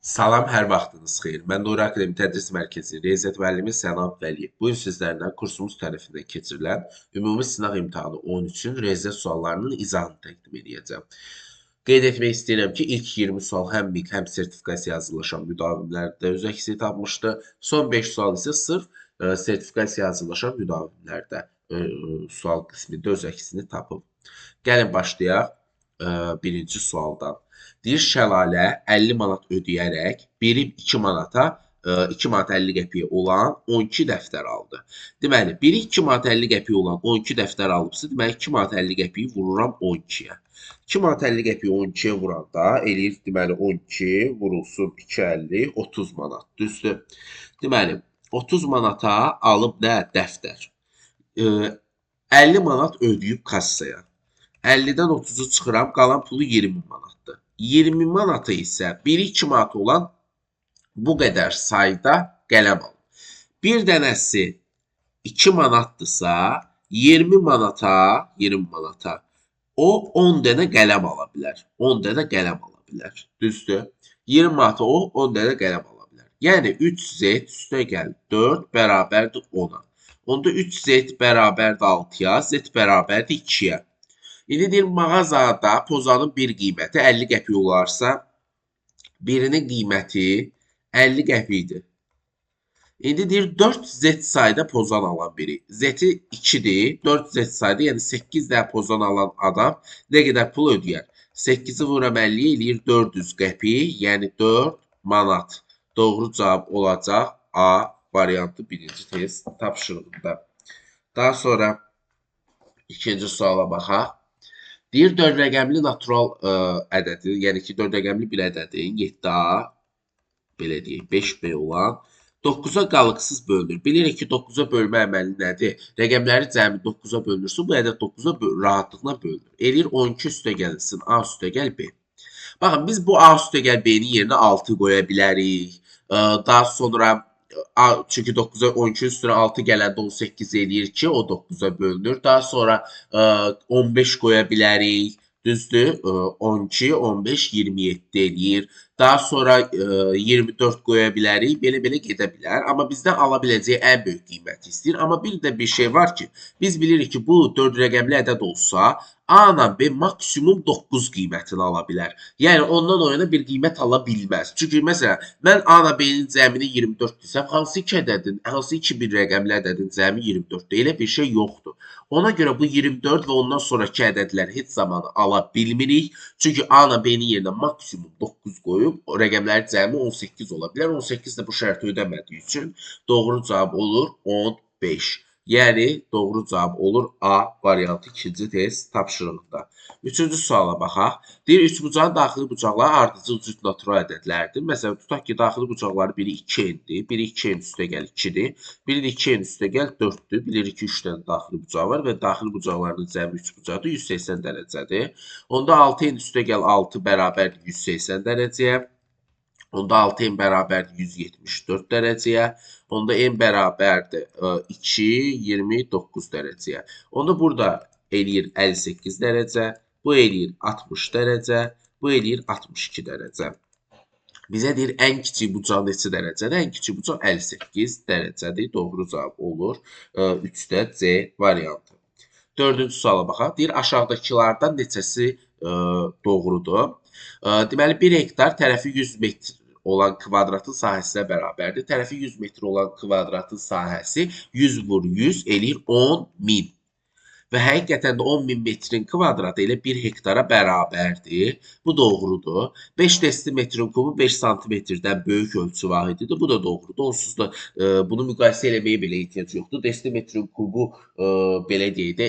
Salam, hər vaxtınız xeyir. Mən Nuri Akademi Tədris Mərkəzi Riyaziyyat müəllimi Sənan Vəliyev. Bu gün sizlərlə kursumuz tərəfindən keçirilən ümumi sınaq imtahanı 13-ün riyaziyyat suallarının izahını təqdim edəcəm. Qeyd etmək istəyirəm ki, ilk 20 sual həm MİQ, həm sertifikasiya hazırlaşan müdavimlərdə öz əksini tapmışdı. Son 5 sual isə sırf sertifikasiya hazırlaşan müdavimlərdə sual qismində öz əksini tapıb. Gəlin başlayaq birinci sualdan. Deyir, şəlalə 50 manat ödəyərək birim 2 manata 2 manat 50 qəpiyə olan 12 dəftər aldı. Deməli, biri 2 manat 50 qəpiyə olan 12 dəftər alıbsa, deməli 2 manat 50 qəpiyi vururam 12-yə. 2 manat 50 qəpiyi 12-yə vuranda eləyir, deməli 12 vurulsun 2,50, 30 manat. Düzdür? Deməli, 30 manata alıb nə? Dəftər. 50 manat ödəyib kassaya. 50-dən 30-u çıxıram, qalan pulu 20 manatdır. 20 manatı isə 1-2 manat olan bu qədər sayda qələm alın. Bir dənəsi 2 manatdırsa, 20 manata o 10 dənə qələm ala bilər. 10 dənə qələm ala bilər. Düzdür? 20 manata o 10 dənə qələm ala bilər. Yəni 3z üstə gəl 4 bərabərdir 10-a. Onda 3z bərabərdir 6-ya, z bərabərdir 2-yə. İndi deyir, mağazada pozanın bir qiyməti 50 qəpik olarsa, birinin qiyməti 50 qəpikdir. İndi deyir, 4z sayda pozan alan biri. Z-i 2-dir, 4z sayda, yəni 8 də pozan alan adam nə qədər pul ödəyər? 8-i vuram 50 eləyir 400 qəpik, yəni 4 manat. Doğru cavab olacaq A variantı birinci test tapşırığında. Daha sonra ikinci suala baxaq. Deyir, 4 rəqəmli natural ədədi, yəni ki, 4 rəqəmli bir ədədin 7A, belə deyək, 5B olan 9-a qalıqsız bölünür. Bilirik ki, 9-a bölmə əməli nədir? Rəqəmləri cəmi 9-a bölünürsə, bu ədəd 9-a rahatlıqla bölünür. Eləyir 12 üstə gəlsin, A üstə gəl B. Baxın, biz bu A üstə gəl B-nin yerinə 6 qoya bilərik. Daha sonra çünki 9-a 12 üstünə 6 gələndə 18 eləyir ki, o 9-a bölünür. Daha sonra 15 qoya bilərik. Düzdür? 12, 15, 27 eləyir. Daha sonra 24 qoya bilərik. Belə-belə gedə bilər. Amma bizdən ala biləcəyi ən böyük qiyməti istəyir. Amma bir də bir şey var ki, biz bilirik ki, bu 4 rəqəmli ədəd olsa, A ilə B maksimum 9 qiymətini ala bilər. Yəni, ondan o yana bir qiymət ala bilməz. Çünki, məsələn, mən A ilə B-nin cəmini 24 desəm, hansı iki ədədin, hansı iki bir rəqəmli ədədin cəmi 24-dür? Elə bir şey yoxdur. Ona görə bu 24 və ondan sonraki ədədləri heç zamanı ala bilmirik. Çünki A ilə B-nin yerinə maksimum 9 qoyub, o rəqəmlərin cəmi 18 ola bilər. 18 də bu şərti ödəmədiyi üçün doğru cavab olur 15. Yəni, doğru cavab olur A variantı ikinci test tapşırığında. Üçüncü suala baxaq. Deyir, üçbucağın daxili bucaqları ardıcıl cüt natural ədədlərdir. Məsələn, tutaq ki, daxili bucaqları biri 2n-dir, biri 2n üstə gəl 2-dir, biri də 2n üstə gəl 4-dür. Bilirik ki, 3 dənə daxili bucağı var və daxili bucaqlarının cəmi üçbucaqdır, 180 dərəcədir. Onda 6n üstə gəl 6 bərabərdir 180 dərəcəyə. Onda 6n bərabərdir 174 dərəcəyə. Onda n bərabərdir 2, 29 dərəcəyə. Onda burada eləyir 58 dərəcə, bu eləyir 60 dərəcə, bu eləyir 62 dərəcə. Bizə deyir, ən kiçik bucaq neçə dərəcədir? Ən kiçik bucaq 58 dərəcədir. Doğru cavab olur 3-də C variantı. Dördüncü suala baxaq. Deyir, aşağıdakılardan neçəsi doğrudur? Deməli, 1 hektar tərəfi 100 metr olan kvadratın sahəsinə bərabərdir. Tərəfi 100 metr olan kvadratın sahəsi 100 vur 100 eləyir 10.000. Və həqiqətən də 10.000 metrin kvadratı ilə 1 hektara bərabərdir. Bu doğrudur. 5 desimetrin kubu 5 santimetrdən böyük ölçü vahididir. Bu da doğrudur. Onsuz da bunu müqayisə eləməyə belə ehtiyac yoxdur. Desimetrin kubu belə deyək də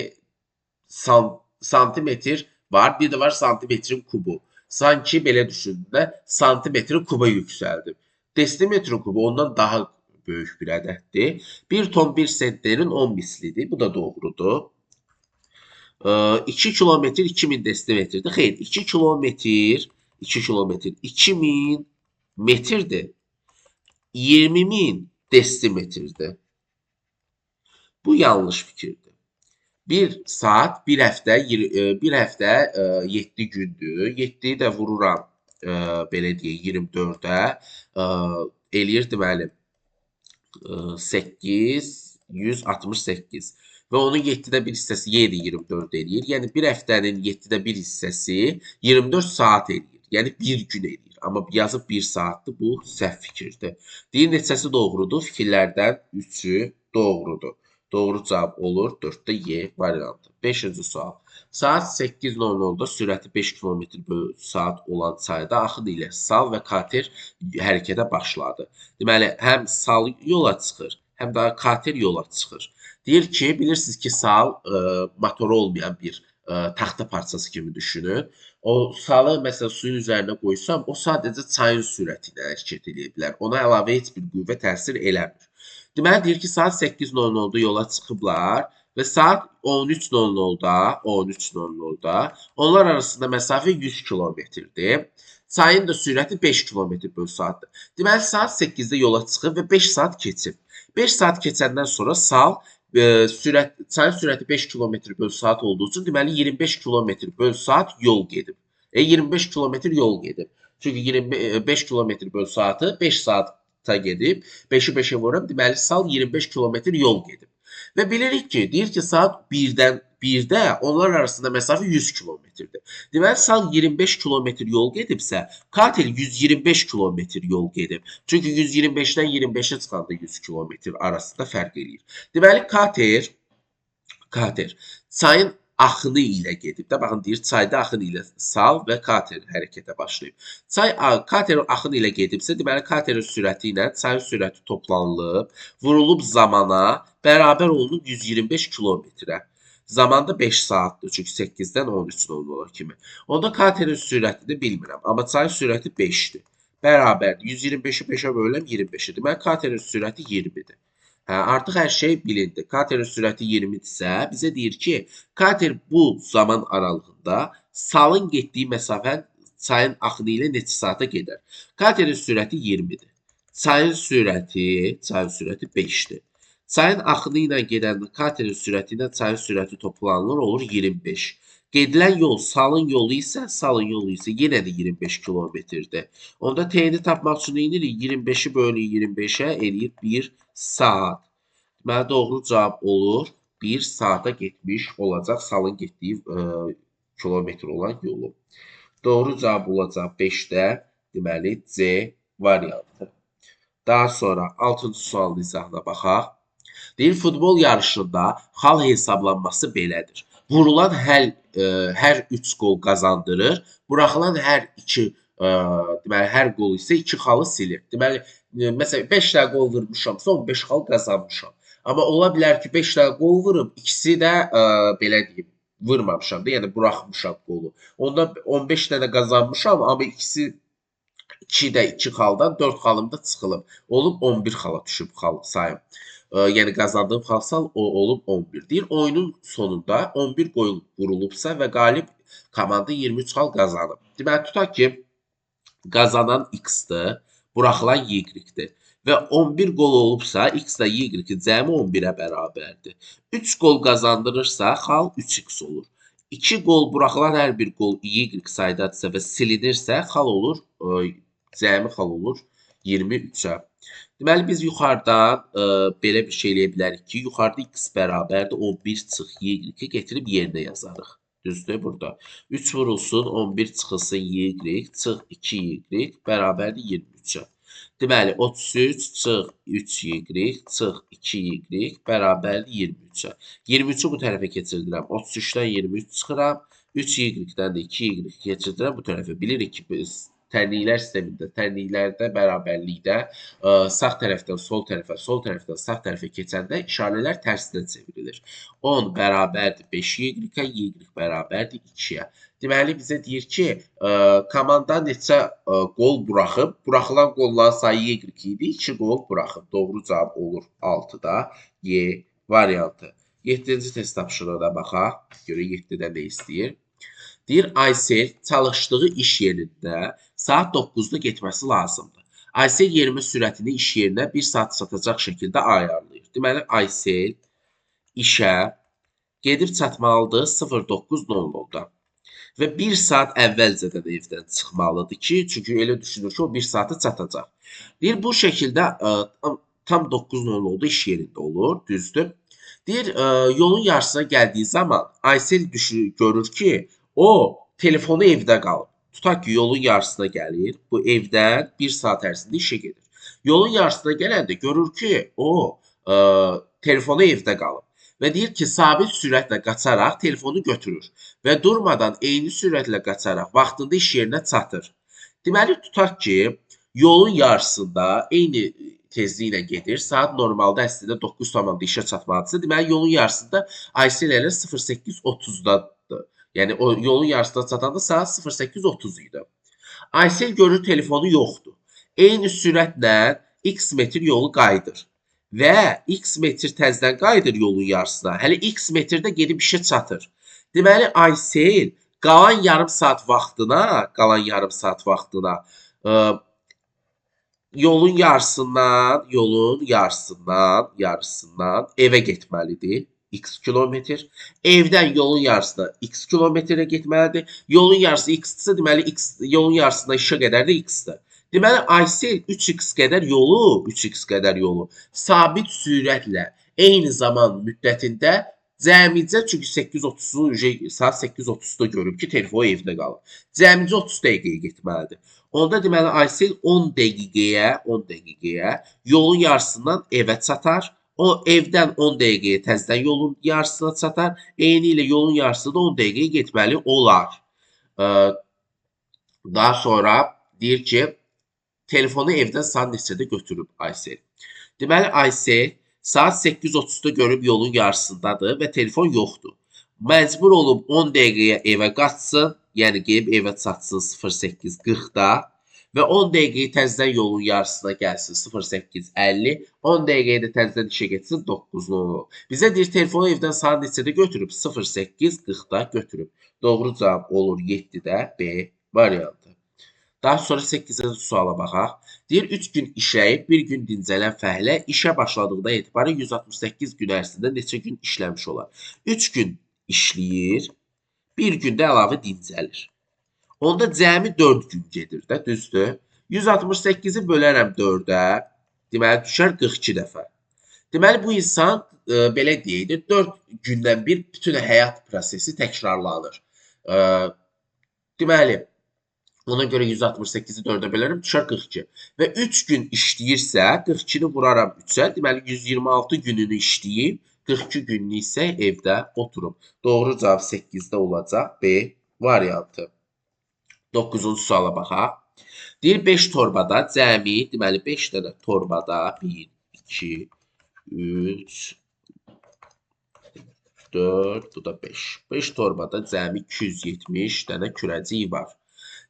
santimetr var. Bir də var santimetrin kubu. Sanki belə düşündündə santimetrin kuba yüksəldim. Desimetrin kubu ondan daha böyük bir ədəddir. 1 ton 1 sentnerin 10 mislidir. Bu da doğrudur. 2 kilometr 2000 desimetrdir. Xeyr, 2 kilometr 2000 metrdir. 20.000 desimetrdir. Bu yanlış fikirdir. Bir saat, bir həftə 7 gündür. 7-yi də vururam belə deyək 24-ə eləyir deməli 868 və onun 7-də 1 hissəsi yenə də 24 eləyir. Yəni bir həftənin 7-də 1 hissəsi 24 saat eləyir. Yəni bir gün eləyir. Amma yazıb 1 saatdır. Bu səhv fikirdir. Deyir neçəsi doğrudur? Fikirlərdən 3-ü doğrudur. Doğru cavab olur 4-də Y variantı. 5-ci sual. Saat 8:00-da sürəti 5 km/saat olan çayda axın ilə sal və kater hərəkətə başladı. Deməli, həm sal yola çıxır, həm də kater yola çıxır. Deyir ki, bilirsiniz ki, sal motoru olmayan bir taxta parçası kimi düşünün. O salı məsələn suyun üzərinə qoysam, o sadəcə çayın sürəti ilə hərəkət edə bilər. Ona əlavə heç bir qüvvə təsir eləmir. Deməli deyir ki, saat 8:00-da yola çıxıblar və saat 13:00-da onlar arasında məsafə 100 kilometrdir. Çayın da sürəti 5 km/saatdır. Deməli saat 8-də yola çıxıb və 5 saat keçib. 5 saat keçəndən sonra sal çayın sürəti 5 km/saat olduğu üçün deməli 25 km/saat yol gedib. 25 km yol gedib. Çünki 25 km/saatı 5 saata gedib. 5-i 5-ə vururam. Deməli sal 25 km yol gedib. Və bilirik ki, deyir ki, saat 1-də onlar arasında məsafə 100 kilometrdir. Deməli, sal 25 kilometr yol gedibsə, kater 125 kilometr yol gedib. Çünki 125-dən 25-ə çıxanda 100 kilometr arasında fərq eləyir. Deməli, kater çayın axını ilə gedib də. Baxın, deyir, çayda axın ilə sal və kater hərəkətə başlayıb. Katerin axını ilə gedibsə, deməli, katerin sürəti ilə çayın sürəti toplanılıb, vurulub zamana bərabər olunub 125 kilometrə. Zaman da 5 saatdır. Çünki 8-dən 13:00 kimi. Onda katerin sürətini bilmirəm. Amma çayın sürəti 5-dir. Bərabərdir. 125-i 5-ə bölürəm 25-i. Deməli, katerin sürəti 20-dir. Artıq hər şey bilindi. Katerin sürəti 20-dirsə, bizə deyir ki, kater bu zaman aralığında salın getdiyi məsafə çayın axını ilə neçə saata gedər? Katerin sürəti 20-dir. Çayın sürəti 5-dir. Çayın axını ilə gedən katerin sürəti ilə çayın sürəti toplanılır, olur 25. Gedilən yol salın yolu isə yenə də 25 kilometrdir. Onda T-ni tapmaq üçün nə edirik? 25-i bölürük 25-ə eləyir 1 saat. Deməli, doğru cavab olur 1 saata getmiş olacaq salın getdiyi kilometr olan yolu. Doğru cavab olacaq 5-də, deməli C variantı. Daha sonra 6-cı sualın izahına baxaq. Deyir, futbol yarışında xal hesablanması belədir. Vurulan hər 3 qol qazandırır. Buraxılan hər qol isə 2 xalı silir. Deməli, məsələn 5 dənə qol vurmuşamsa 15 xal qazanmışam. Amma ola bilər ki 5 dənə qol vurup ikisi də belə deyim, vurmamışam da, yəni buraxmışam qolu. Onda 15 dənə qazanmışam, amma ikisi 2-də 2 xaldan 4 xalım da çıxılıb. Olub 11 xala düşüb xal sayım. Yəni qazandığım xal sayı olub 11. Deyir, oyunun sonunda 11 qol vurulubsa və qalib komanda 23 xal qazanıb. Deməli, tutaq ki, qazanan X-dir, buraxılan Y-dir. Və 11 qol olubsa, X ilə Y cəmi 11-ə bərabərdir. 3 qol qazandırırsa, xal 3X olur. 2 qol buraxılan hər bir qol Y saydadirsə və silinirsə, cəmi xal olur 23-ə. Deməli, biz yuxarıdan belə bir şey eləyə bilərik ki, yuxarıda X bərabərdir 11 çıx Y getirib yerinə yazarıq. Düzdür burada. 3 vurulsun, 11 çıxılsın Y, çıx 2Y bərabərdir 23-ə. Deməli, 33 çıx 3Y, çıx 2Y bərabərdir 23-ə. 23-ü bu tərəfə keçirdirəm. 33-dən 23 çıxıram. 3Y-dən də 2Y keçirdirəm bu tərəfə. Bilirik ki, biz tənliklər sistemində, tənliklərdə, bərabərlikdə sağ tərəfdən sol tərəfə, sol tərəfdən sağ tərəfə keçəndə işarələr tərsinə çevrilir. 10 bərabərdir 5Y-ə, Y bərabərdir 2-yə. Deməli, bizə deyir ki, komanda neçə qol buraxıb, buraxılan qolların sayı Y idi, 2 qol buraxıb. Doğru cavab olur 6-da Y variantı. 7-ci test tapşırığına baxaq. Görək 7-də nə istəyir? Deyir, Aysel çalışdığı iş yerində saat 9-da getməsi lazımdır. Aysel yerimi sürətini iş yerinə 1 saat çatacaq şəkildə ayarlayır. Deməli, Aysel işə gedib çatmalıdır 09:00-da. və 1 saat əvvəlcədən evdən çıxmalıdır ki, çünki elə düşünür ki, o 1 saata çatacaq. Deyir bu şəkildə tam 9:00 oldu, iş yerində olur, düzdür? Deyir yolun yarısına gəldiyi zaman Aysel görür ki, o telefonu evdə qalıb. Tutaq ki, yolun yarısına gəlir, bu evdən 1 saat ərzində işə gedir. Yolun yarısına gələndə görür ki, o telefonu evdə qalıb və deyir ki, sabit sürətlə qaçaraq telefonu götürür və durmadan eyni sürətlə qaçaraq vaxtında iş yerinə çatır. Deməli, tutaq ki, yolun yarısında eyni tezliklə gedir. Saat normalda əslində 9 tamamda işə çatmalıdırsa, deməli, yolun yarısında Aysel elə 08:30-dadır. Yəni, o yolun yarısına çatanda saat 08:30 idi. Aysel görür telefonu yoxdur. Eyni sürətlə x metr yolu qayıdır və x metr təzədən qayıdır yolun yarısına. Hələ x metrdə gedib işə çatır. Deməli, Aysel qalan yarım saat vaxtına yolun yarısından evə getməlidir. X kilometr. Evdən yolun yarısına x kilometrə getməlidir. Yolun yarısı x-dirsə, deməli yolun yarısına işə qədər də x-dir. Deməli Aysel 3x qədər yolu sabit sürətlə eyni zaman müddətində cəmicə, çünki 8:30 saat 8:30-da görüb ki, telefon evdə qalıb. Cəmicə 30 dəqiqəyə getməlidir. Onda deməli Aysel 10 dəqiqəyə yolun yarısından evə çatar. O evdən 10 dəqiqəyə təzədən yolun yarısına çatar. Eyni ilə yolun yarısı da 10 dəqiqəyə getməli olar. Daha sonra deyir ki, telefonu evdən saat neçədə götürüb Aysel. Deməli Aysel saat 8:30-da görüb yolun yarısındadır və telefon yoxdur. Məcbur olub 10 dəqiqəyə evə qaçsın, yəni gəlib evə çatsın 08:40-da və 10 dəqiqəyə təzədən yolun yarısına gəlsin 08:50, 10 dəqiqəyə də təzədən işə getsin 9:00. Bizə deyir telefonu evdən saat neçədə götürüb? 08:40-da götürüb. Doğru cavab olur 7-də B variantı. Daha sonra 8-ci suala baxaq. Deyir 3 gün işləyib, 1 gün dincələn fəhlə işə başladığından etibarən 168 gün ərzində neçə gün işləmiş olar? 3 gün işləyir, 1 gündə əlavə dincəlir. Onda cəmi 4 gün gedir də, düzdür? 168-i bölərəm 4-ə, deməli düşər 42 dəfə. Deməli bu insan belə deyək, 4 gündən bir bütün həyat prosesi təkrarlanır. Deməli, ona görə 168-i 4-ə bölərəm, düşər 42. Və 3 gün işləyirsə, 42-ni vuraram 3-ə, deməli 126 gününü işləyib, 42 gününü isə evdə oturub. Doğru cavab 8-də olacaq B variantı. 9-cu suala baxaq. Deyir 5 torbada cəmi, deməli 5 dənə torbada 1, 2, 3, 4, bu da 5. 5 torbada cəmi 270 dənə kürəcik var.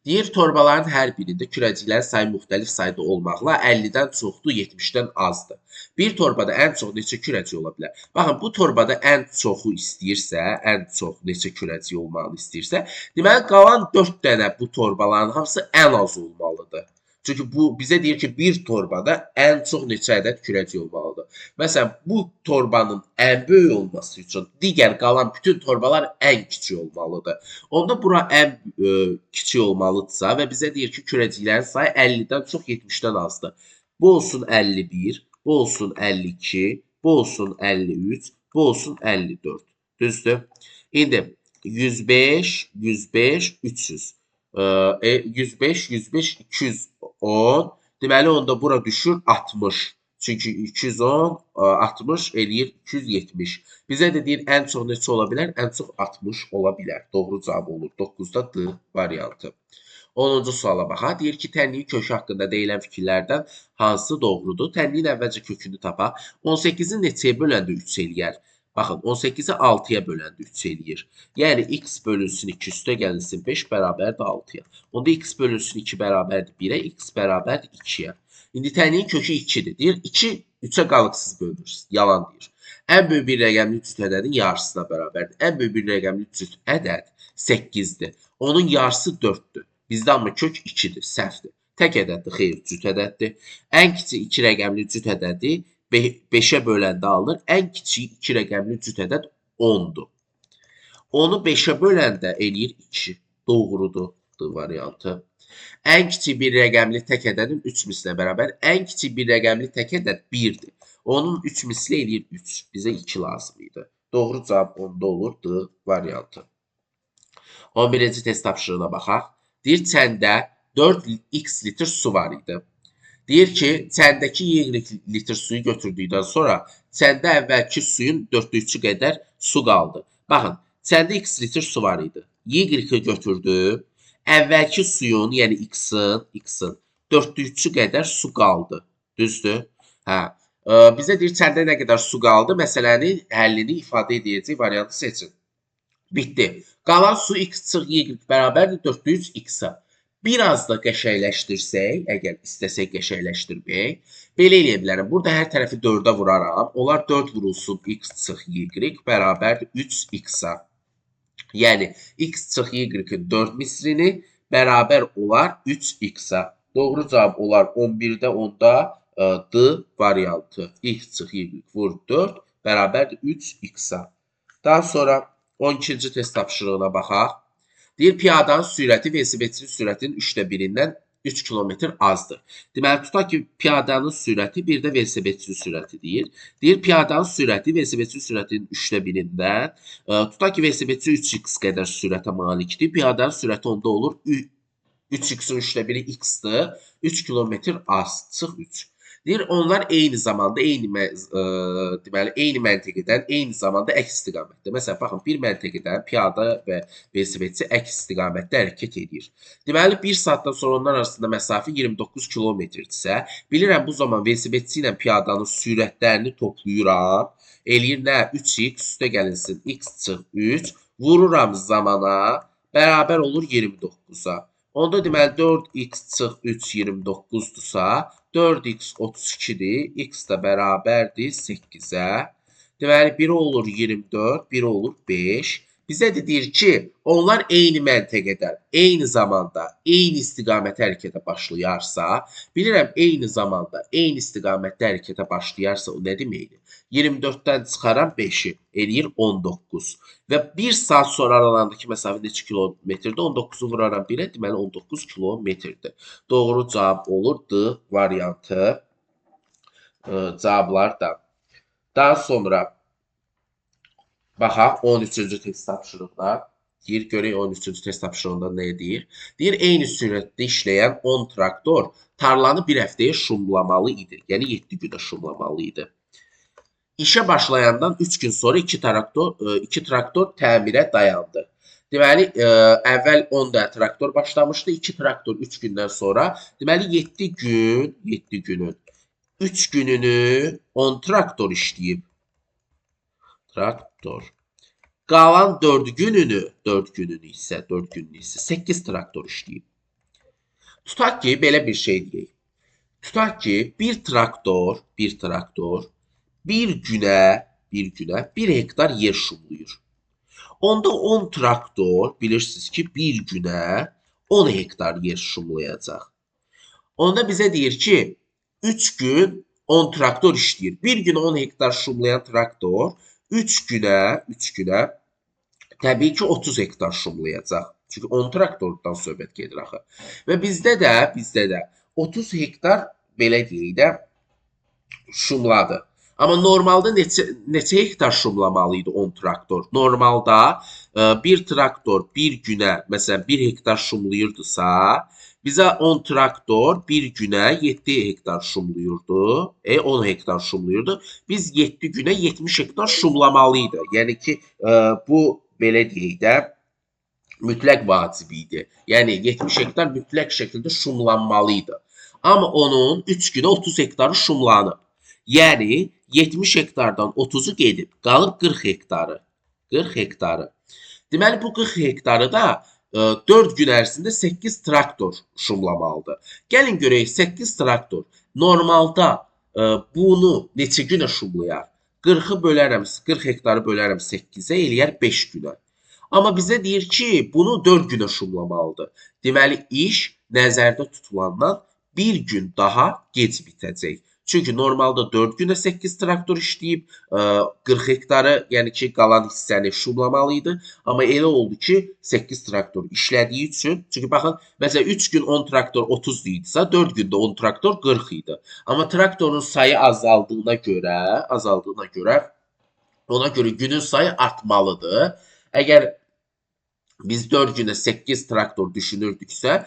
Deyir torbaların hər birində kürəciklərin sayı müxtəlif sayda olmaqla 50-dən çoxdur, 70-dən azdır. Bir torbada ən çox neçə kürəcik ola bilər? Baxın, bu torbada ən çoxu istəyirsə, ən çox neçə kürəcik olmağını istəyirsə, deməli qalan 4 dənə bu torbaların hamısı ən az olmalıdır. Çünki bu bizə deyir ki, bir torbada ən çox neçə ədəd kürəcik olmalıdır. Məsələn, bu torbanın ən böyük olması üçün digər qalan bütün torbalar ən kiçik olmalıdır. Onda bura ən kiçik olmalıdırsa və bizə deyir ki, kürəciklərin sayı 50-dən çox 70-dən azdır. Bu olsun 51, bu olsun 52, bu olsun 53, bu olsun 54. Düzdür? İndi 105, 105, 300. 105, 105, 210. Deməli, onda bura düşür 60. Çünki 210, 60 eləyir 270. Bizə də deyir, ən çox neçə ola bilər? Ən çox 60 ola bilər. Doğru cavab olur. 9-da D variantı. 10-cu suala baxaq. Deyir ki, tənliyin kökü haqqında deyilən fikirlərdən hansı doğrudur? Tənliyin əvvəlcə kökünü tapaq. 18-i neçəyə böləndə 3 eləyər? Baxın, 18-i 6-ya böləndə 3 eləyir. Yəni, x bölünsün 2 üstə gəlinsin 5 bərabərdir 6-ya. Onda x bölünsün 2 bərabərdir 1-ə, x bərabərdir 2-yə. İndi tənliyin kökü 2-dir. Deyir, 2 3-ə qalıqsız bölünür. Yalan deyir. Ən böyük bir rəqəmli cüt ədədin yarısına bərabərdir. Ən böyük bir rəqəmli cüt ədəd 8-dir. Onun yarısı 4-dür. Bizdə amma kök 2-dir, səhvdir. Tək ədəddir, xeyr, cüt ədəddir. Ən kiçik 2 rəqəmli cüt ədədi 5-ə böləndə alınır. Ən kiçik 2 rəqəmli cüt ədəd 10-dur. Onu 5-ə böləndə eləyir 2. Doğrudur. D variantı. Ən kiçik bir rəqəmli tək ədədin 3 mislinə bərabər. Ən kiçik bir rəqəmli tək ədəd 1-dir. Onun 3 misli eləyir 3. Bizə 2 lazım idi. Doğru cavab onda olur D variantı. 11-ci test tapşırığına baxaq. Deyir, çəndə 4x litr su var idi. Deyir ki, çəndəki y litr suyu götürdükdən sonra çəndə əvvəlki suyun 4/3-ü qədər su qaldı. Baxın, çəndə x litr su var idi. Y-i götürdü. Əvvəlki suyun, yəni x-in 4/3-ü qədər su qaldı. Düzdür? Hə. Bizə deyir, çəndə nə qədər su qaldı? Məsələnin həllini ifadə edəcək variantı seçin. Bitdi. Qalan su x çıx y bərabərdir 4/3 x-a. Biraz da qəşəngləşdirsək, əgər istəsək qəşəngləşdirmək, belə eləyə bilərəm. Burada hər tərəfi 4-ə vuraram. Onlar 4 vurulsun x çıx y bərabərdir 3x-a. Yəni, x çıx y-in 4 misrini bərabər olar 3x-a. Doğru cavab olar 11-də 10-da D variantı. X çıx y vur 4 bərabərdir 3x-a. Daha sonra 12-ci test tapşırığına baxaq. Deyir, piyadanın sürəti velosipedçinin sürətinin 1/3-dən 3 km azdır. Deməli, tutaq ki, piyadanın sürəti bir də velosipedçinin sürəti deyir. Deyir, piyadanın sürəti velosipedçinin sürətinin 3/3-dən, tutaq ki, velosipedçi 3x qədər sürətə malikdir. Piyadanın sürəti onda olur 3x-in 3/3 x-dir. 3 km az, çıx 3. Deyir, onlar eyni zamanda, deməli, eyni məntəqədən, eyni zamanda əks istiqamətdə. Məsələn, baxın, bir məntəqədən piyada və velosipedçi əks istiqamətdə hərəkət edir. Deməli, 1 saatdan sonra onlar arasında məsafə 29 kilometrdirsə, bilirəm bu zaman velosipedçi ilə piyadanın sürətlərini toplayıram. Eləyir nə? 3x üstə gəlinsin x çıx 3. Vururam zamana, bərabər olur 29-a. Onda deməli 4x çıx 3 29-dursa, 4x 32-dir, x da bərabərdir 8-ə. Deməli, biri olur 24, biri olur 5. Bizə də deyir ki, onlar eyni məntəqədən, eyni zamanda, eyni istiqamətə hərəkətə başlayarsa, bilirəm, eyni zamanda, eyni istiqamətdə hərəkətə başlayarsa, o nə deməkdir? 24-dən çıxaram 5-i, eləyir 19. Və 1 saat sonra aralarındakı məsafə neçə kilometrdir? 19-u vuraram 1-ə, deməli 19 kilometrdir. Doğru cavab olur D variantı. Cavablar da. Daha sonra baxaq 13-cü test tapşırıqda. Deyir, görək 13-cü test tapşırığında nə deyir? Deyir, eyni sürətdə işləyən 10 traktor tarlanı bir həftəyə şumlamalı idi. Yəni 7 gündə şumlamalı idi. İşə başlayandan 3 gün sonra 2 traktor təmirə dayandı. Deməli, əvvəl 10 da traktor başlamışdı, 2 traktor 3 gündən sonra. Deməli, 7 günün 3 gününü 10 traktor işləyib. Traktor. Qalan 4 gününü isə 8 traktor işləyib. Tutaq ki, belə bir şey deyək. Tutaq ki, bir traktor bir günə 1 hektar yer şumlayır. Onda 10 traktor, bilirsiniz ki, bir günə 10 hektar yer şumlayacaq. Onda bizə deyir ki, 3 gün 10 traktor işləyir. Bir günə 10 hektar şumlayan traktor 3 günə təbii ki, 30 hektar şumlayacaq. Çünki 10 traktordan söhbət gedir axı. Və bizdə də 30 hektar, belə deyək də, şumladı. Amma normalda neçə hektar şumlamalı idi 10 traktor? Normalda bir traktor bir günə, məsələn, 1 hektar şumlayırdısa, bizə 10 traktor bir günə 7 hektar şumlayırdı. 10 hektar şumlayırdı. Biz 7 günə 70 hektar şumlamalıydı. Yəni ki, bu, belə deyək də, mütləq vacib idi. Yəni, 70 hektar mütləq şəkildə şumlanmalıydı. Amma onun 3 günə 30 hektarı şumlanıb. Yəni, 70 hektardan 30-u gedib, qalıb 40 hektarı. 40 hektarı. Deməli, bu 40 hektarı da 4 gün ərzində 8 traktor şumlamalıdır. Gəlin görək, 8 traktor normalda bunu neçə günə şumlayar? 40 hektarı bölərəm 8-ə, eləyər 5 günə. Amma bizə deyir ki, bunu 4 günə şumlamalıdır. Deməli, iş nəzərdə tutulandan bir gün daha gec bitəcək. Çünki normalda 4 gündə 8 traktor işləyib, 40 hektarı, yəni ki, qalan hissəni şumlamalı idi. Amma elə oldu ki, 8 traktor işlədiyi üçün, çünki baxın, məsələn 3 gün 10 traktor 30 idisə, 4 gündə 10 traktor 40 idi. Amma traktorun sayı azaldığına görə ona görə günün sayı artmalıdır. Əgər biz 4 günə 8 traktor düşünürdüksə,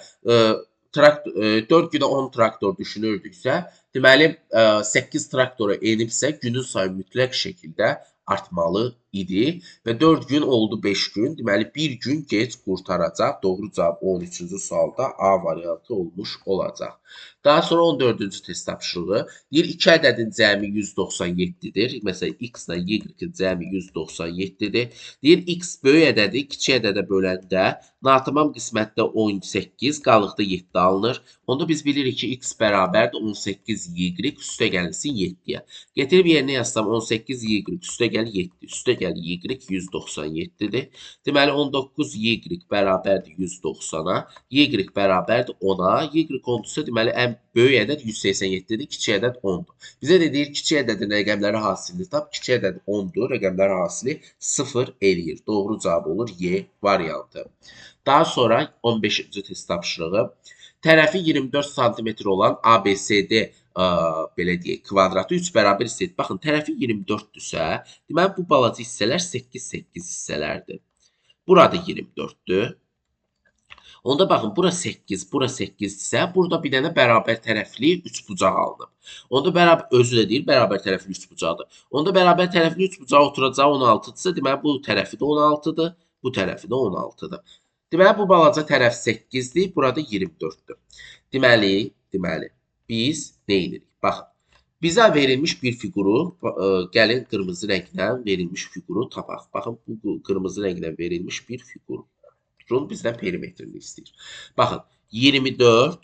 4 günə 10 traktor düşünürdüksə, deməli 8 traktora enibsə günün sayı mütləq şəkildə artmalı idi və 4 gün oldu 5 gün. Deməli 1 gün gec qurtaracaq. Doğru cavab 13-cü sualda A variantı olmuş olacaq. Daha sonra 14-cü test tapşırığı. Deyir 2 ədədin cəmi 197-dir. Məsələn, x ilə y-in cəmi 197-dir. Deyir x böyük ədədi kiçik ədədə böləndə natamam qismətdə 18, qalıqda 7 alınır. Onda biz bilirik ki, x bərabərdir 18y üstə gəlinsin 7-yə. Getirib yerinə yazsam 18y üstə gəl 7, üstə gəl y 197-dir. Deməli 19y bərabərdir 190-a, y bərabərdir 10-a, y 10-dursa deməli ən böyük ədəd 187-dir, kiçik ədəd 10-dur. Bizə də deyir kiçik ədədin rəqəmləri hasilini tap, kiçik ədəd 10-dur, rəqəmlər hasili 0 eləyir. Doğru cavab olur Y variantı. Daha sonra 15-ci test tapşırığı. Tərəfi 24 sm olan ABCD belə deyək, kvadratı 3 bərabər hissədir. Baxın, tərəfi 24-dürsə, deməli bu balaca hissələr 8 hissələrdir. Burada 24-dür. Onda baxın, bura 8, bura 8-dirsə, burada bir dənə bərabər tərəfli 3 bucaq alınıb. Onda özü də deyir, bərabər tərəfli 3 bucaqdır. Onda bərabər tərəfli 3 bucağı oturacağı 16-dırsa, deməli bu tərəfi də 16-dır, bu tərəfi də 16-dır. Deməli, bu balaca tərəf 8-dir, burada 24-dür. Deməli, biz nə edirik? Baxın, bizə verilmiş bir fiquru, gəlin qırmızı rənglə verilmiş fiquru tapaq. Baxın, bu qırmızı rənglə verilmiş bir fiqurun bizdən perimetrini istəyir. Baxın, 24,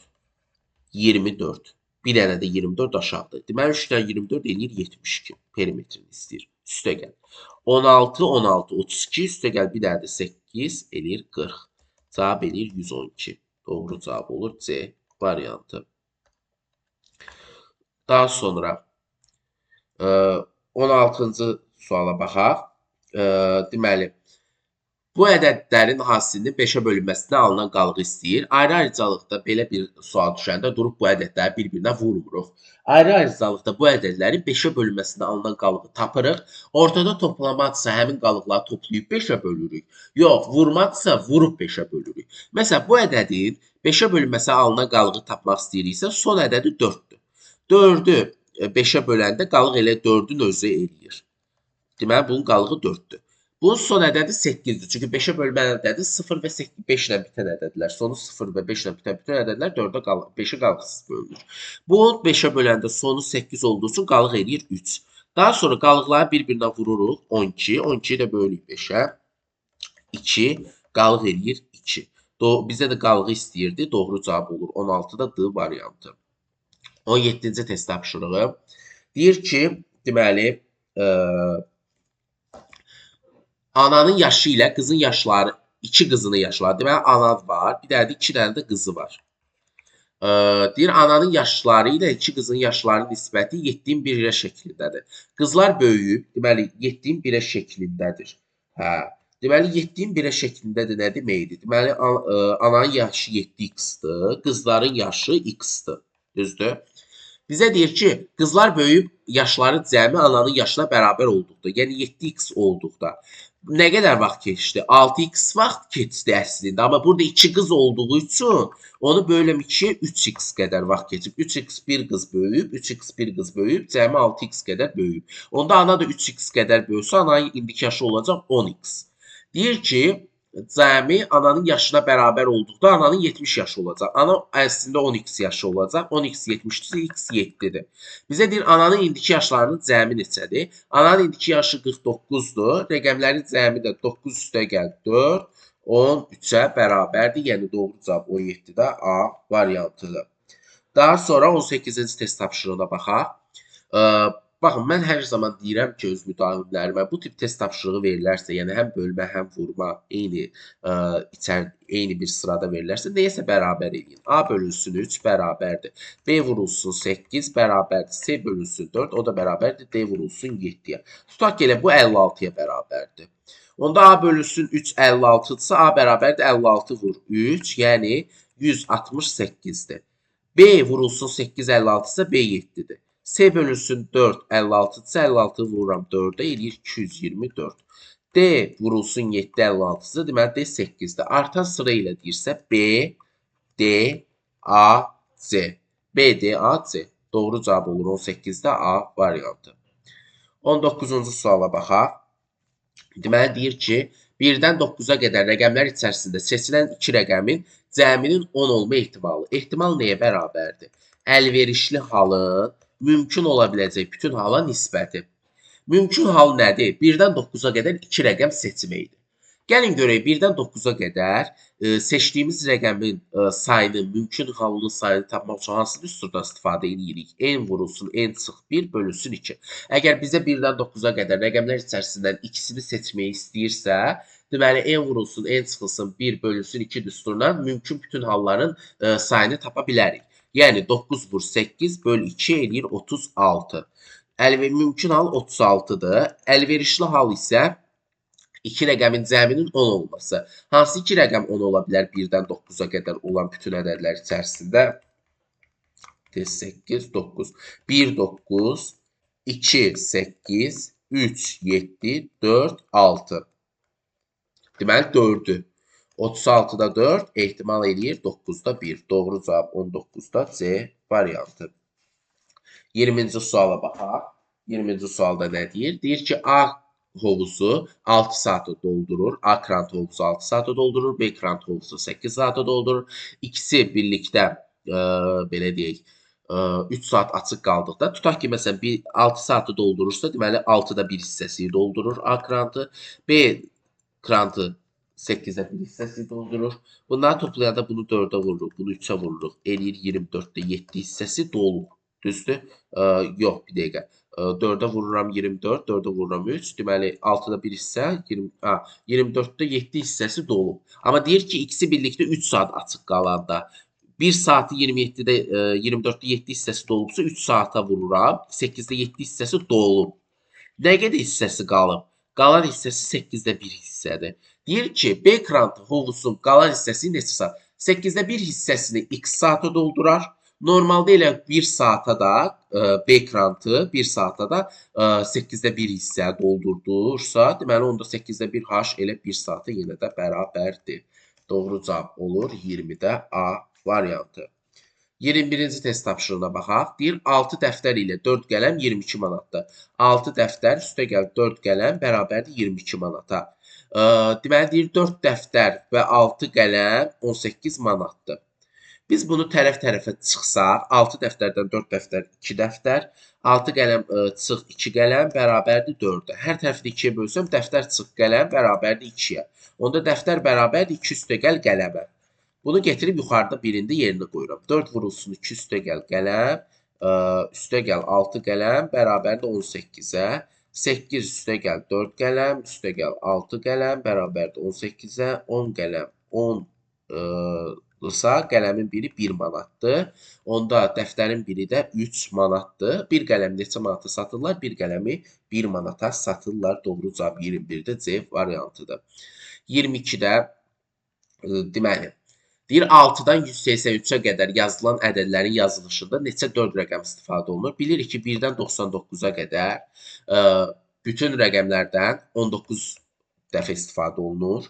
24. Bir dənə də 24 aşağıdır. Deməli, 3-dən 24 eləyir 72. Perimetrini istəyir. Üstə gəl. 16, 16, 32. Üstə gəl bir dənə də 8 eləyir 40. Cavab eləyir 112. Doğru cavab olur C variantı. Daha sonra 16-cı suala baxaq. Deməli, bu ədədlərin hasilinin 5-ə bölünməsində alınan qalığı istəyir. Ayrı-ayrıcalıqda belə bir sual düşəndə durub bu ədədləri bir-birinə vurmuruq. Ayrı-ayrıcalıqda bu ədədlərin 5-ə bölünməsində alınan qalığı tapırıq. Ortada toplamadsa həmin qalıqları toplayıb 5-ə bölürük. Yox, vurmadsa vurub 5-ə bölürük. Məsələn, bu ədədin 5-ə bölünməsi alınan qalığı tapmaq istəyiriksə, son ədədi 4-dür. 4-ü 5-ə böləndə qalıq elə 4-ün özü eləyir. Deməli, bunun qalığı 4-dür. Bunun son ədədi 8-dir. Çünki 5-ə bölünmə ədədi 0 və 5 ilə bitən ədədlər. Sonu 0 və 5 ilə bitən bütün ədədlər 5-ə qalıqsız bölünür. Bunun 5-ə böləndə sonu 8 olduğu üçün qalıq eləyir 3. Daha sonra qalıqları bir-birinə vururuq. 12. 12-yi də bölürük 5-ə. 2. Qalıq eləyir 2. Bizə də qalığı istəyirdi. Doğru cavab olur. 16-da D variantı. 17-ci test tapşırığı. Deyir ki, deməli, ananın yaşı ilə qızın yaşları, 2 qızının yaşları, deməli, ana var, bir dənə də 2 dənə də qızı var. Deyir, ananın yaşları ilə 2 qızın yaşlarının nisbəti 7-in 1-ə şəklindədir. Qızlar böyüyüb, deməli, 7-in 1-ə şəklindədir. Deməli, 7-in 1-ə şəklindədir, nə deməkdir? Deməli, ananın yaşı 7x-dır, qızların yaşı x-dır. Düzdür? Bizə deyir ki, qızlar böyüyüb, yaşları cəmi ananın yaşına bərabər olduqda, yəni 7x olduqda, nə qədər vaxt keçdi? 6x vaxt keçdi əslində. Amma burada 2 qız olduğu üçün onu bölüm 2-yə 3x qədər vaxt keçib. 3x bir qız böyüyüb, 3x bir qız böyüyüb, cəmi 6x qədər böyüyüb. Onda ana da 3x qədər böyüsə, ananın indiki yaşı olacaq 10x. Deyir ki, cəmi ananın yaşına bərabər olduqda ananın 70 yaşı olacaq. Ana əslində 10x yaşı olacaq. 10x 70-dirsə, x 7-dir. Bizə deyir, ananın indiki yaşlarının cəmi neçədir? Ananın indiki yaşı 49-dur. Rəqəmlərin cəmi də 9 üstə gəl 4, 13-ə bərabərdir. Yəni, doğru cavab 17-də A variantıdır. Daha sonra 18-ci test tapşırığına baxaq. baxın, mən hər zaman deyirəm ki, öz müdavimlərimə bu tip test tapşırığı verilərsə, yəni həm bölmə, həm vurma eyni bir sırada verilərsə, nəyəsə bərabər eləyin. A bölünsün 3 bərabərdir. B vurulsun 8 bərabərdir. C bölünsün 4, o da bərabərdir. D vurulsun 7-yə. Tutaq ki, elə bu 56-ya bərabərdir. Onda A bölünsün 3 56-dırsa, A bərabərdir 56 vur 3, yəni 168-dir. B vurulsun 8 56-dırsa, B 7-dir. C bölünsün 4 56-dırsa, 56 vururam 4-ə, eləyir 224. D vurulsun 7 56-dırsa, deməli D 8-dir. Artan sıra ilə deyirsə B, D, A, C. B, D, A, C. Doğru cavab olur 18-də A variantı. 19-cu suala baxaq. Deməli deyir ki, 1-dən 9-a qədər rəqəmlər içərisində seçilən 2 rəqəmin cəminin 10 olma ehtimalı. Ehtimal nəyə bərabərdir? Əlverişli halın mümkün ola biləcək bütün hala nisbəti. Mümkün hal nədir? 1-dən 9-a qədər 2 rəqəm seçməkdir. Gəlin görək 1-dən 9-a qədər seçdiyimiz rəqəmin sayını, mümkün halının sayını tapmaq üçün hansı düsturdan istifadə edirik? N vurulsun, N çıx 1 bölünsün 2. Əgər bizə 1-dən 9-a qədər rəqəmlər içərisindən ikisini seçməyi istəyirsə, deməli N vurulsun, N çıxılsın 1 bölünsün 2 düsturundan mümkün bütün halların sayını tapa bilərik. Yəni 9 vur 8 böl 2 eləyir 36. Mümkün hal 36-dır. Əlverişli hal isə 2 rəqəmin cəminin 10 olması. Hansı 2 rəqəm 10 ola bilər 1-dən 9-a qədər olan bütün ədədlər içərisində? 8, 9. 1, 9, 2, 8, 3, 7, 4, 6. Deməli 4-ü. 36-da 4 ehtimal eləyir 9-da 1. Doğru cavab 19-da C variantı. 20-ci suala baxaq. 20-ci sualda nə deyir? Deyir ki, A hovuzu 6 saatı doldurur. A krant hovuzu 6 saatı doldurur. B krant hovuzu 8 saatı doldurur. İkisi birlikdə belə deyək, 3 saat açıq qaldıqda, tutaq ki, məsələn, 6 saatı doldurursa, deməli 6-da 1 hissəsi doldurur A krantı. B krantı 8-də 1 hissəsi doldurur. Bunları toplayanda bunu 4-ə vururuq, bunu 3-ə vururuq. Eləyir 24-də 7 hissəsi dolu. Düzdür? Yox, bir dəqiqə. 4-ə vururam 24, 4-ə vururam 3. Deməli, 6-da 1 hissə, 24-də 7 hissəsi dolu. Amma deyir ki, ikisi birlikdə 3 saat açıq qalanda, 1 saatı 27-də, 24-də 7 hissəsi dolubsa, 3 saata vururam, 8-də 7 hissəsi dolub. Nə qədər hissəsi qalıb? Qalan hissəsi 8-də 1 hissədir. Deyir ki, B krantı hovuzun qalan hissəsi neçə saat? 8-də 1 hissəsini x saata doldurar. Normalda elə 1 saata da B krantı 1 saata da 8-də 1 hissə doldurdursa, deməli onda 8-də 1 H elə 1 saata yenə də bərabərdir. Doğru cavab olur 20-də A variantı. 21-ci test tapşırığına baxaq. Deyir, 6 dəftər ilə 4 qələm 22 manatdır. 6 dəftər üstə gəl 4 qələm bərabərdir 22 manata. Deməli, deyir, 4 dəftər və 6 qələm 18 manatdır. Biz bunu tərəf-tərəfə çıxsaq, 6 dəftərdən 4 dəftər 2 dəftər, 6 qələm çıx 2 qələm bərabərdir 4-ə. Hər tərəfdə 2-yə bölsəm, dəftər çıx qələm bərabərdir 2-yə. Onda dəftər bərabərdir 2 üstə gəl qələmə. Bunu getirib yuxarıda birində yerinə qoyuram. 4 vurulsun 2 üstə gəl qələm, üstə gəl 6 qələm, bərabərdir 18-ə. 8 üstə gəl 4 qələm, üstə gəl 6 qələm, bərabərdir 18-ə. 10 qələm 10-dırsa, qələmin biri 1 manatdır. Onda dəftərin biri də 3 manatdır. Bir qələm neçə manata satırlar? Bir qələmi 1 manata satırlar. Doğru cavab 21-də C variantıdır. 22-də deməli, deyir, 6-dan 183-ə qədər yazılan ədədlərin yazılışında neçə 4 rəqəm istifadə olunur? Bilirik ki, 1-dən 99-a qədər bütün rəqəmlərdən 19 dəfə istifadə olunur.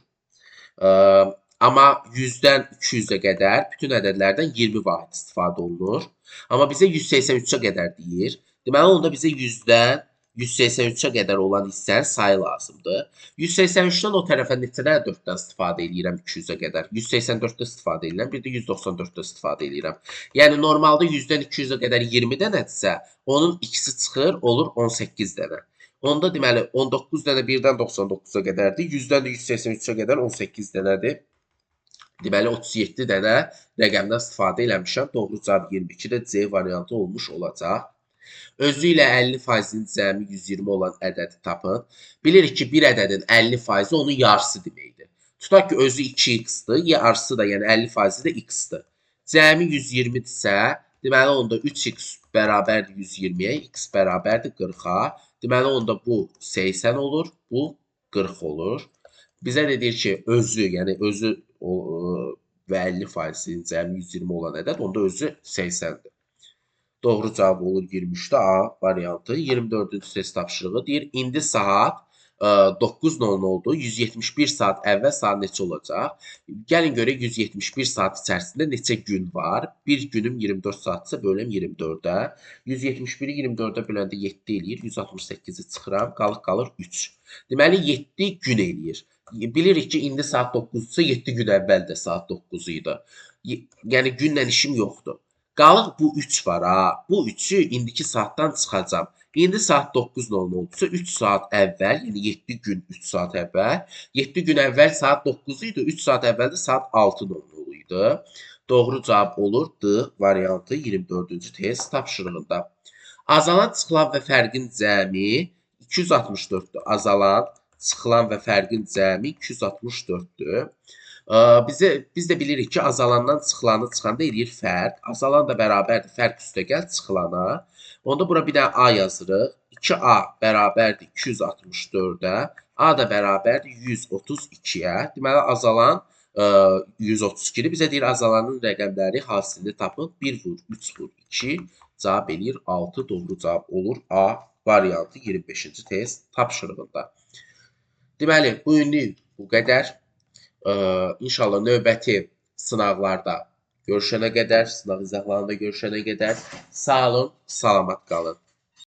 Amma 100-dən 200-ə qədər bütün ədədlərdən 20 vahid istifadə olunur. Amma bizə 183-ə qədər deyir. Deməli, onda bizə 100-dən 183-ə qədər olan hissənin sayı lazımdır. 183-dən o tərəfə neçədə 4-dən istifadə edirəm 200-ə qədər? 184-də istifadə edirəm, bir də 194-də istifadə edirəm. Yəni, normalda 100-dən 200-ə qədər 20 dənədirsə, onun ikisi çıxır, olur 18 dənə. Onda deməli, 19 dənə 1-dən 99-a qədərdir, 100-dən də 183-ə qədər 18 dənədir. Deməli, 37 dənə rəqəmdən istifadə eləmişəm. Doğru cavab 22-də C variantı olmuş olacaq. Özü ilə 50%-nin cəmi 120 olan ədədi tapın. Bilirik ki, bir ədədin 50%-i onun yarısı deməkdir. Tutaq ki, özü 2x-dır, yarısı da, yəni 50%-i də x-dır. Cəmi 120-dirsə, deməli onda 3x bərabərdir 120-yə, x bərabərdir 40-a. Deməli onda bu 80 olur, bu 40 olur. Bizə də deyir ki, özü, yəni özü və 50%-in cəmi 120 olan ədəd, onda özü 80-dir. Doğru cavab olur 23-də A variantı. 24-cü test tapşırığı deyir, indi saat 9:00 oldu. 171 saat əvvəl saat neçə olacaq? Gəlin görək 171 saat içərisində neçə gün var? Bir günüm 24 saatsa bölüm 24-ə. 171-i 24-ə böləndə 7 eləyir. 168-i çıxıram. Qalır 3. Deməli 7 gün eləyir. Bilirik ki, indi saat 9-dursa 7 gün əvvəl də saat 9 idi. Yəni günlə işim yoxdur. Qalıq bu 3 var ha. Bu 3-ü indiki saatdan çıxacam. İndi saat 9:00 oldusa 3 saat əvvəl, yəni 7 gün 3 saat əvvəl. 7 gün əvvəl saat 9 idi, 3 saat əvvəl də saat 6:00 idi. Doğru cavab olur D variantı 24-cü test tapşırığında. Azalan, çıxılan və fərqin cəmi 264-dür. Azalan, çıxılan və fərqin cəmi 264-dür. Biz də bilirik ki, azalandan çıxılanı çıxanda eləyir fərq. Azalan da bərabərdir fərq üstə gəl çıxılana. Onda bura bir dənə A yazırıq. 2A bərabərdir 264-ə. A da bərabərdir 132-yə. Deməli, azalan 132-dir. Bizə deyir, azalanın rəqəmləri hasilini tapın. 1 vur, 3 vur, 2. Cavab eləyir 6. Doğru cavab olur A variantı 25-ci test tapşırığında. Deməli, bu günlük bu qədər. İnşallah növbəti sınaqlarda görüşənə qədər, sınaq izahlarında görüşənə qədər sağ olun, salamat qalın.